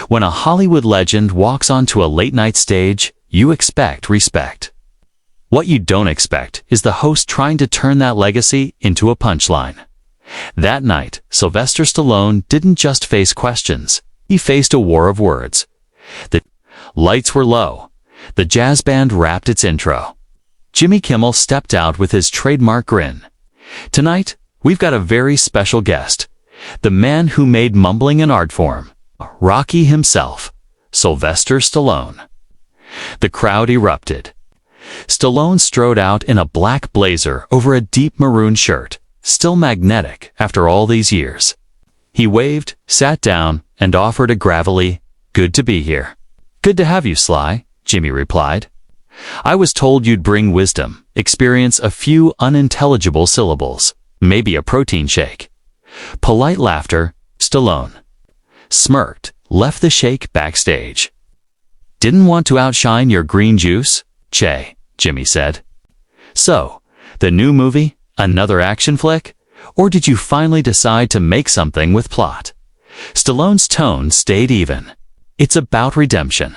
When a Hollywood legend walks onto a late-night stage, you expect respect. What you don't expect is the host trying to turn that legacy into a punchline. That night, Sylvester Stallone didn't just face questions. He faced a war of words. The lights were low. The jazz band rapped its intro. Jimmy Kimmel stepped out with his trademark grin. Tonight, we've got a very special guest. The man who made mumbling an art form. Rocky himself, Sylvester Stallone. The crowd erupted. Stallone strode out in a black blazer over a deep maroon shirt, still magnetic after all these years. He waved, sat down, and offered a gravelly, "Good to be here." "Good to have you, Sly," Jimmy replied. "I was told you'd bring wisdom, experience a few unintelligible syllables, maybe a protein shake." Polite laughter. Stallone smirked, left the shake backstage. "Didn't want to outshine your green juice, Che," Jimmy said. "So, the new movie, another action flick? Or did you finally decide to make something with plot?" Stallone's tone stayed even. "It's about redemption.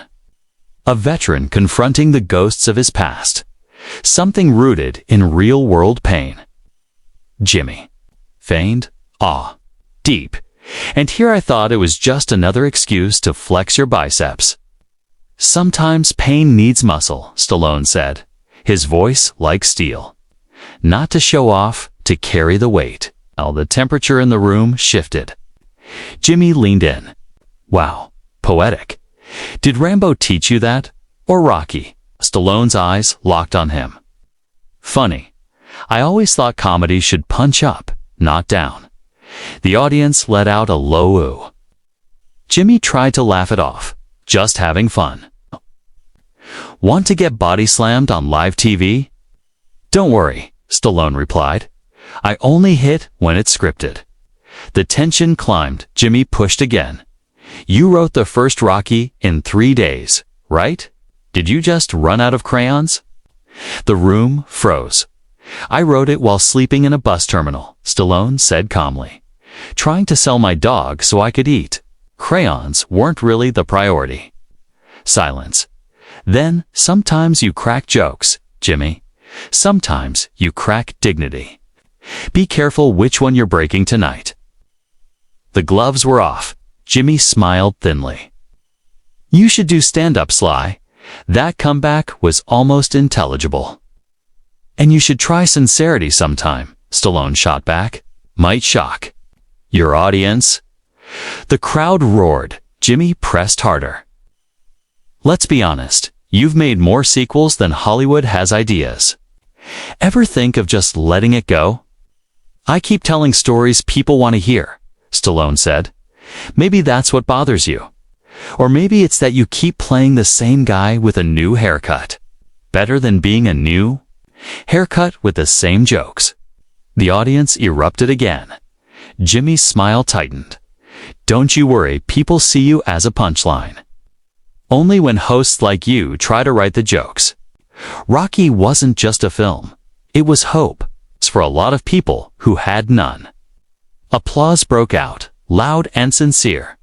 A veteran confronting the ghosts of his past. Something rooted in real-world pain." Jimmy feigned awe. "Deep. And here I thought it was just another excuse to flex your biceps." "Sometimes pain needs muscle," Stallone said, his voice like steel. "Not to show off, to carry the weight." The temperature in the room shifted. Jimmy leaned in. "Wow, poetic. Did Rambo teach you that? Or Rocky?" Stallone's eyes locked on him. "Funny. I always thought comedy should punch up, not down." The audience let out a low ooh. Jimmy tried to laugh it off. "Just having fun." "Want to get body slammed on live TV?" "Don't worry," Stallone replied. "I only hit when it's scripted." The tension climbed. Jimmy pushed again. "You wrote the first Rocky in 3 days, right? Did you just run out of crayons?" The room froze. "I wrote it while sleeping in a bus terminal," Stallone said calmly. "Trying to sell my dog so I could eat. Crayons weren't really the priority." Silence. "Then, sometimes you crack jokes, Jimmy. Sometimes you crack dignity. Be careful which one you're breaking tonight." The gloves were off. Jimmy smiled thinly. "You should do stand-up, Sly. That comeback was almost intelligible." "And you should try sincerity sometime," Stallone shot back. "Might shock your audience." The crowd roared. Jimmy pressed harder. "Let's be honest. You've made more sequels than Hollywood has ideas. Ever think of just letting it go?" "I keep telling stories people want to hear," Stallone said. "Maybe that's what bothers you. Or maybe it's that you keep playing the same guy with a new haircut. Better than being a new haircut with the same jokes." The audience erupted again. Jimmy's smile tightened. "Don't you worry, people see you as a punchline. Only when hosts like you try to write the jokes." Rocky wasn't just a film. It was hope for a lot of people who had none. Applause broke out, loud and sincere.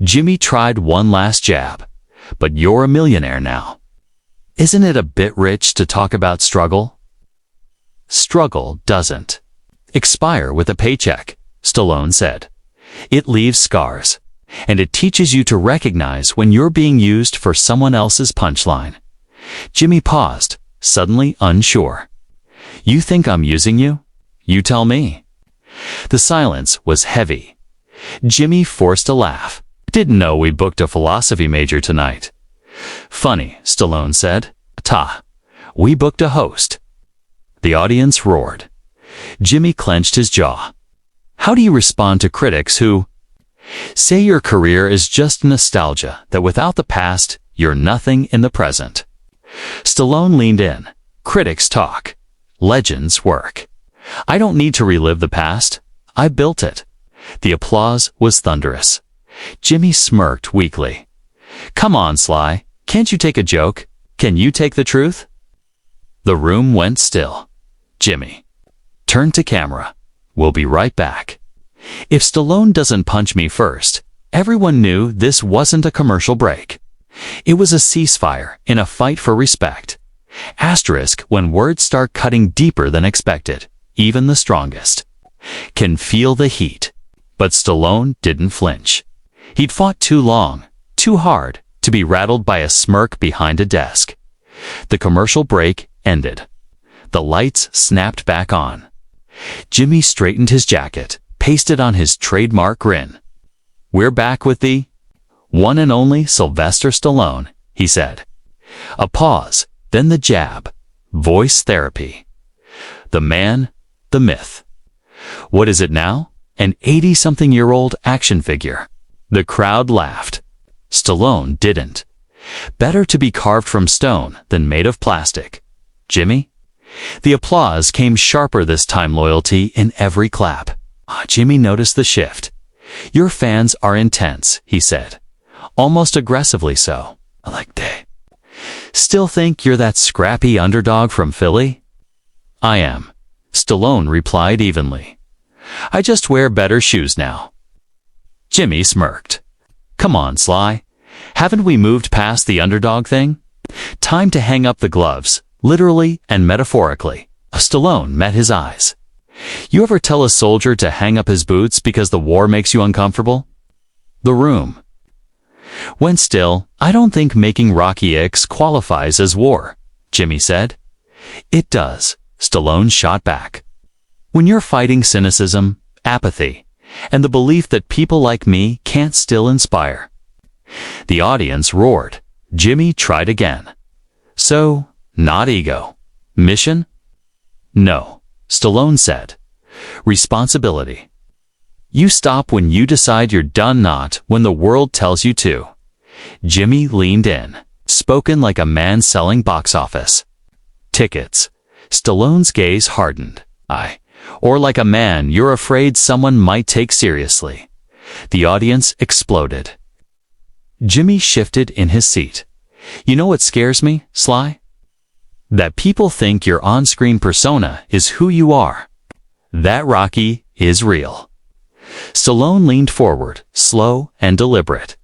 Jimmy tried one last jab. "But you're a millionaire now. Isn't it a bit rich to talk about struggle?" "Struggle doesn't expire with a paycheck," Stallone said. "It leaves scars, and it teaches you to recognize when you're being used for someone else's punchline." Jimmy paused, suddenly unsure. "You think I'm using you? You tell me." The silence was heavy. Jimmy forced a laugh. "Didn't know we booked a philosophy major tonight." "Funny," Stallone said. We booked a host." The audience roared. Jimmy clenched his jaw. "How do you respond to critics who say your career is just nostalgia, that without the past, you're nothing in the present?" Stallone leaned in. "Critics talk. Legends work. I don't need to relive the past. I built it." The applause was thunderous. Jimmy smirked weakly. "Come on, Sly. Can't you take a joke? Can you take the truth?" The room went still. Jimmy turned to camera. "We'll be right back. If Stallone doesn't punch me first, Everyone knew this wasn't a commercial break. It was a ceasefire in a fight for respect. Asterisk when words start cutting deeper than expected, even the strongest can feel the heat. But Stallone didn't flinch. He'd fought too long, too hard, to be rattled by a smirk behind a desk. The commercial break ended. The lights snapped back on. Jimmy straightened his jacket, pasted on his trademark grin. "We're back with the one and only Sylvester Stallone," he said. A pause, then the jab. Voice therapy. The man, the myth. What is it now? An 80-something-year-old action figure. The crowd laughed. Stallone didn't. Better to be carved from stone than made of plastic. Jimmy? The applause came sharper this time, loyalty in every clap. Jimmy noticed the shift. "Your fans are intense," he said. Almost aggressively so. "Like they still think you're that scrappy underdog from Philly?" "I am," Stallone replied evenly. "I just wear better shoes now." Jimmy smirked. "Come on, Sly. Haven't we moved past the underdog thing? Time to hang up the gloves, literally and metaphorically." Stallone met his eyes. "You ever tell a soldier to hang up his boots because the war makes you uncomfortable?" The room went still. "I don't think making Rocky X qualifies as war," Jimmy said. "It does," Stallone shot back. "When you're fighting cynicism, apathy, and the belief that people like me can't still inspire." The audience roared. Jimmy tried again. "So, not ego. Mission?" "No," Stallone said. "Responsibility. You stop when you decide you're done, not when the world tells you to." Jimmy leaned in, spoken like a man selling box office tickets. Stallone's gaze hardened. Or like a man you're afraid someone might take seriously." The audience exploded. Jimmy shifted in his seat. "You know what scares me, Sly? That people think your on-screen persona is who you are. That Rocky is real." Stallone leaned forward, slow and deliberate.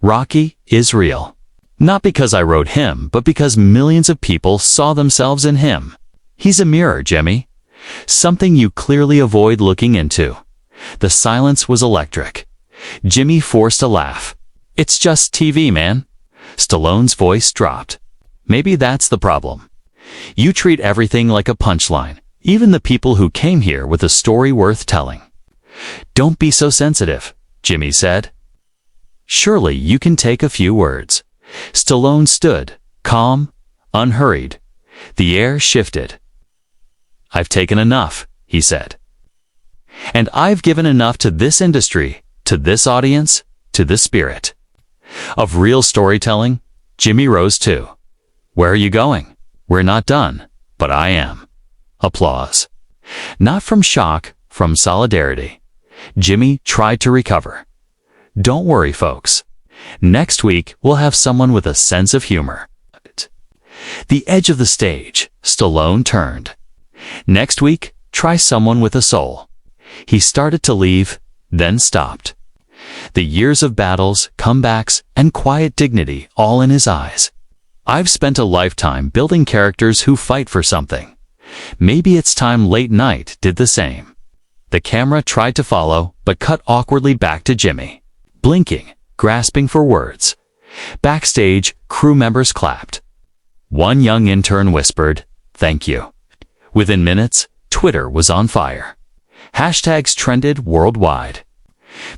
"Rocky is real. Not because I wrote him, but because millions of people saw themselves in him. He's a mirror, Jimmy. Something you clearly avoid looking into." The silence was electric. Jimmy forced a laugh. "It's just TV, man." Stallone's voice dropped. "Maybe that's the problem. You treat everything like a punchline, even the people who came here with a story worth telling." "Don't be so sensitive," Jimmy said. "Surely you can take a few words." Stallone stood, calm, unhurried. The air shifted. "I've taken enough," he said. "And I've given enough to this industry, to this audience, to the spirit of real storytelling." Jimmy rose too. "Where are you going?" "We're not done, but I am." Applause. Not from shock, from solidarity. Jimmy tried to recover. "Don't worry, folks. Next week we'll have someone with a sense of humor." The edge of the stage, Stallone turned. "Next week, try someone with a soul." He started to leave, then stopped. The years of battles, comebacks, and quiet dignity all in his eyes. "I've spent a lifetime building characters who fight for something. Maybe it's time Late Night did the same." The camera tried to follow, but cut awkwardly back to Jimmy, blinking, grasping for words. Backstage, crew members clapped. One young intern whispered, "Thank you." Within minutes, Twitter was on fire. Hashtags trended worldwide.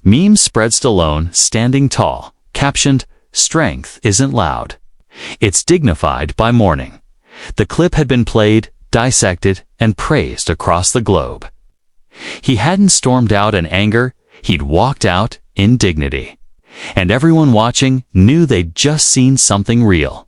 Memes spread. Stallone standing tall, captioned, "Strength isn't loud. It's dignified by mourning." The clip had been played, dissected, and praised across the globe. He hadn't stormed out in anger, he'd walked out in dignity. And everyone watching knew they'd just seen something real.